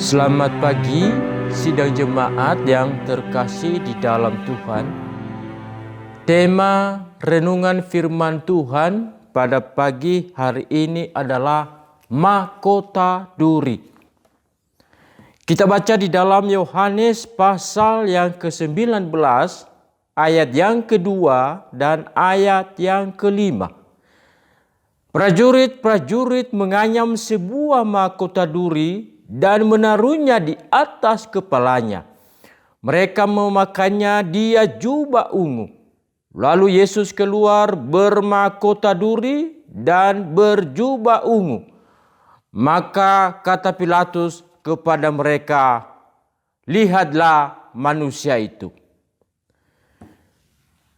Selamat pagi, sidang jemaat yang terkasih di dalam Tuhan. Tema renungan firman Tuhan pada pagi hari ini adalah mahkota duri. Kita baca di dalam Yohanes pasal yang ke-19, ayat yang kedua dan ayat yang kelima. Prajurit-prajurit menganyam sebuah mahkota duri dan menaruhnya di atas kepalanya. Mereka memakannya dia jubah ungu. Lalu Yesus keluar bermahkota duri dan berjubah ungu. Maka kata Pilatus kepada mereka, "Lihatlah manusia itu."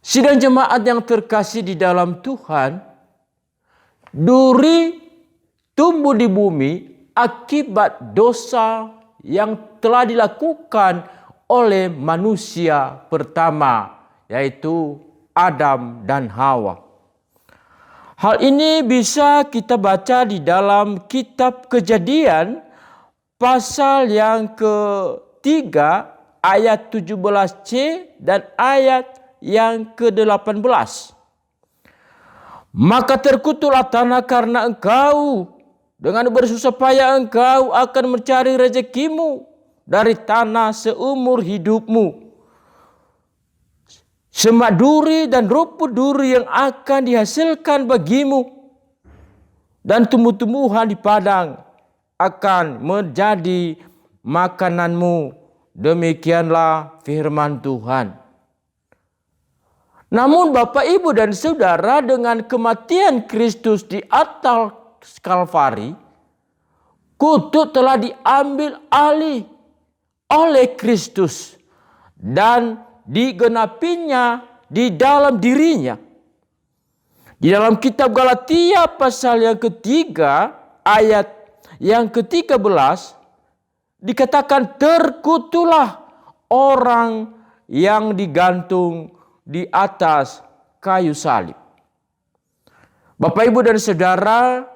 Sidang jemaat yang terkasih di dalam Tuhan, duri tumbuh di bumi akibat dosa yang telah dilakukan oleh manusia pertama, yaitu Adam dan Hawa. Hal ini bisa kita baca di dalam kitab Kejadian pasal yang ke-3 ayat 17c dan ayat yang ke-18. Maka terkutuklah tanah karena engkau, dengan bersusah payah engkau akan mencari rezekimu dari tanah seumur hidupmu. Semak duri dan rumput duri yang akan dihasilkan bagimu, dan tumbuh-tumbuhan di padang akan menjadi makananmu. Demikianlah firman Tuhan. Namun Bapak, Ibu, dan Saudara, dengan kematian Kristus di atas Kalvari, kutuk telah diambil alih oleh Kristus dan digenapinya di dalam dirinya. Di dalam kitab Galatia pasal yang ketiga ayat yang ke-13 dikatakan, terkutuklah orang yang digantung di atas kayu salib. Bapak, Ibu, dan Saudara,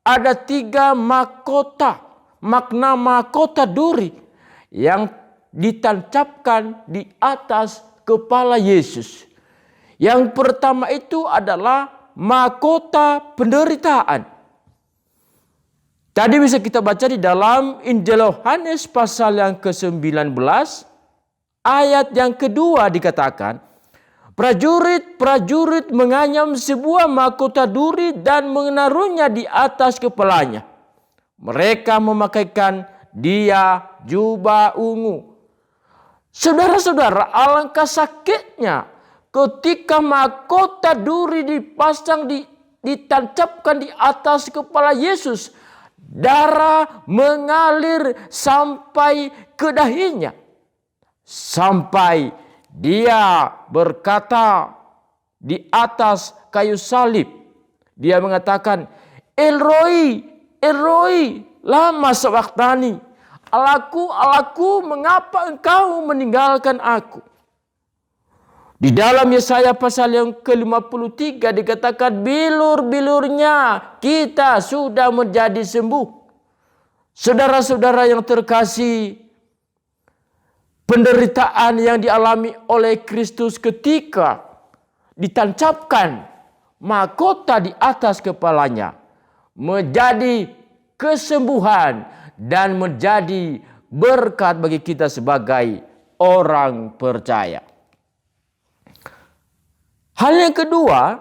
ada 3 mahkota, makna mahkota duri yang ditancapkan di atas kepala Yesus. Yang pertama itu adalah mahkota penderitaan. Tadi bisa kita baca di dalam Injil Yohanes pasal yang ke-19, ayat yang kedua dikatakan, prajurit-prajurit menganyam sebuah mahkota duri dan menaruhnya di atas kepalanya. Mereka memakaikan dia jubah ungu. Saudara-saudara, alangkah sakitnya ketika mahkota duri dipasang, ditancapkan di atas kepala Yesus. Darah mengalir sampai ke dahinya. Sampai dia berkata di atas kayu salib, dia mengatakan, "Elroi, Elroi, lama sabachthani." "Allahku, Allahku, mengapa engkau meninggalkan aku?" Di dalam Yesaya pasal yang ke-53 dikatakan, bilur-bilurnya kita sudah menjadi sembuh. Saudara-saudara yang terkasih, penderitaan yang dialami oleh Kristus ketika ditancapkan mahkota di atas kepalanya menjadi kesembuhan dan menjadi berkat bagi kita sebagai orang percaya. Hal yang kedua,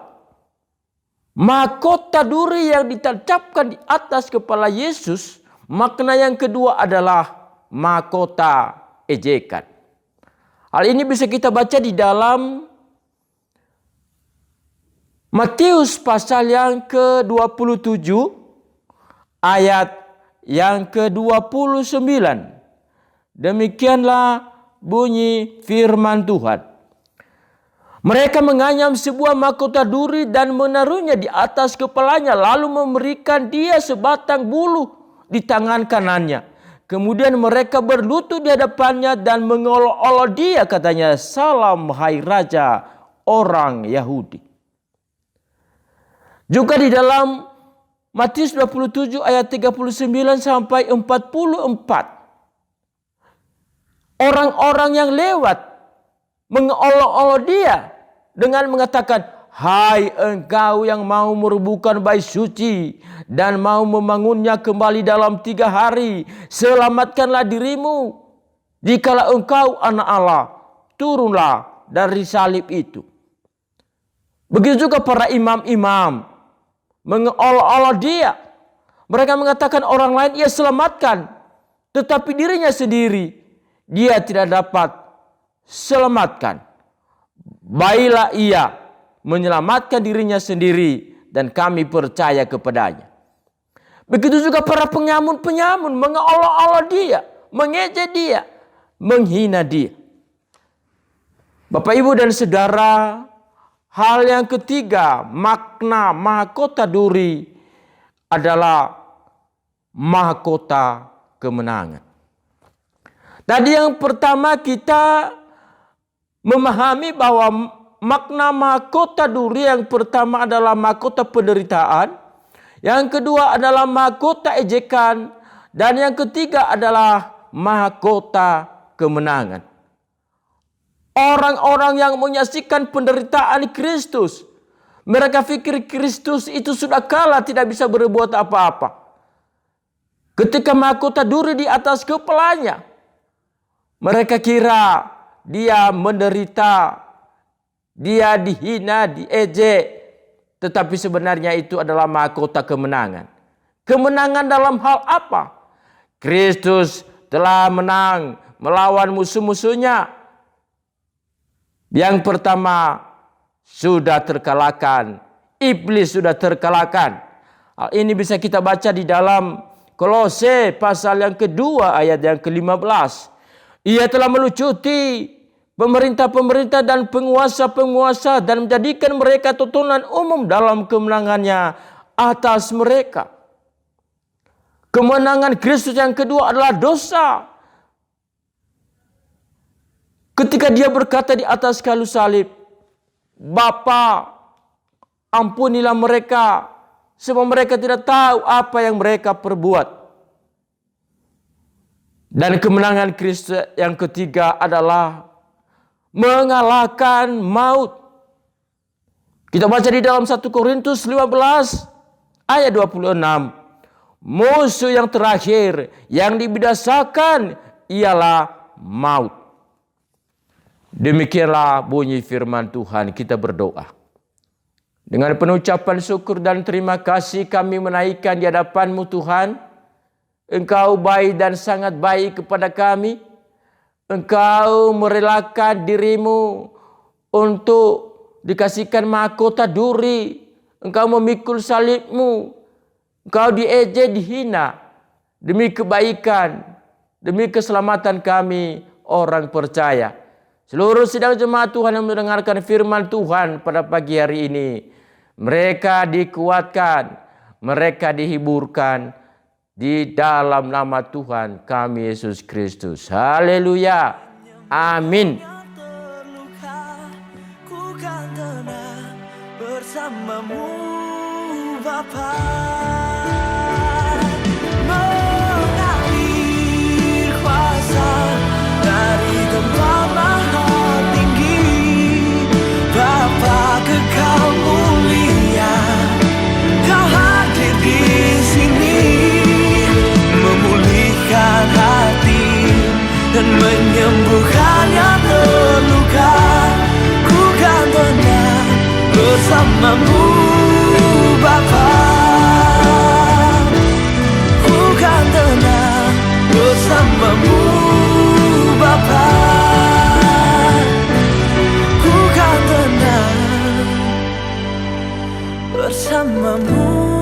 mahkota duri yang ditancapkan di atas kepala Yesus, makna yang kedua adalah mahkota ejekan. Hal ini bisa kita baca di dalam Matius pasal yang ke-27 ayat yang ke-29. Demikianlah bunyi firman Tuhan. Mereka menganyam sebuah mahkota duri dan menaruhnya di atas kepalanya, lalu memberikan dia sebatang bulu di tangan kanannya. Kemudian mereka berlutut di hadapannya dan mengolok-olok dia, katanya, "Salam, hai Raja orang Yahudi." Juga di dalam Matius 27 ayat 39 sampai 44 orang-orang yang lewat mengolok-olok dia dengan mengatakan, hai engkau yang mau merubuhkan bait suci dan mau membangunnya kembali dalam 3 hari, selamatkanlah dirimu. Jikalau engkau anak Allah, turunlah dari salib itu. Begitu juga para imam-imam mengolok-olok dia. Mereka mengatakan orang lain ia selamatkan, tetapi dirinya sendiri dia tidak dapat selamatkan. Baiklah ia menyelamatkan dirinya sendiri dan kami percaya kepadanya. Begitu juga para penyamun-penyamun mengolok-olok dia, mengejek dia, menghina dia. Bapak, Ibu dan Saudara, hal yang ketiga, makna mahkota duri adalah mahkota kemenangan. Tadi yang pertama kita memahami bahwa makna mahkota duri yang pertama adalah mahkota penderitaan, yang kedua adalah mahkota ejekan, dan yang ketiga adalah mahkota kemenangan. Orang-orang yang menyaksikan penderitaan Kristus, mereka pikir Kristus itu sudah kalah, tidak bisa berbuat apa-apa. Ketika mahkota duri di atas kepalanya, mereka kira dia menderita, dia dihina, diejek. Tetapi sebenarnya itu adalah mahkota kemenangan. Kemenangan dalam hal apa? Kristus telah menang melawan musuh-musuhnya. Yang pertama, sudah terkalahkan. Iblis sudah terkalahkan. Hal ini bisa kita baca di dalam Kolose pasal yang kedua ayat yang ke-15. Ia telah melucuti pemerintah-pemerintah dan penguasa-penguasa dan menjadikan mereka tontonan umum dalam kemenangannya atas mereka. Kemenangan Kristus yang kedua adalah dosa. Ketika dia berkata di atas kayu salib, Bapa, ampunilah mereka, sebab mereka tidak tahu apa yang mereka perbuat. Dan kemenangan Kristus yang ketiga adalah mengalahkan maut. Kita baca di dalam 1 Korintus 15 ayat 26. Musuh yang terakhir yang dibinasakan ialah maut. Demikianlah bunyi firman Tuhan. Kita berdoa. Dengan penuh ucapan syukur dan terima kasih kami menaikkan di hadapan-Mu Tuhan. Engkau baik dan sangat baik kepada kami. Engkau merelakan dirimu untuk dikasihkan mahkota duri. Engkau memikul salib-Mu. Engkau diejek, dihina. Demi kebaikan, demi keselamatan kami orang percaya. Seluruh sidang jemaat Tuhan yang mendengarkan firman Tuhan pada pagi hari ini, mereka dikuatkan, mereka dihiburkan di dalam nama Tuhan kami Yesus Kristus. Haleluya. Amin. Ku kan tenang bersamamu Bapa. Mengalir kuasa dari tempat maha tinggi, Bapa kekal mulia, Kau hadir di sini, memulihkan hati dan menyembuhkan yang terluka. Ku kan tenang bersamamu Bapa. Ku kan tenang bersamamu Bapa. Ku kan tenang bersamamu.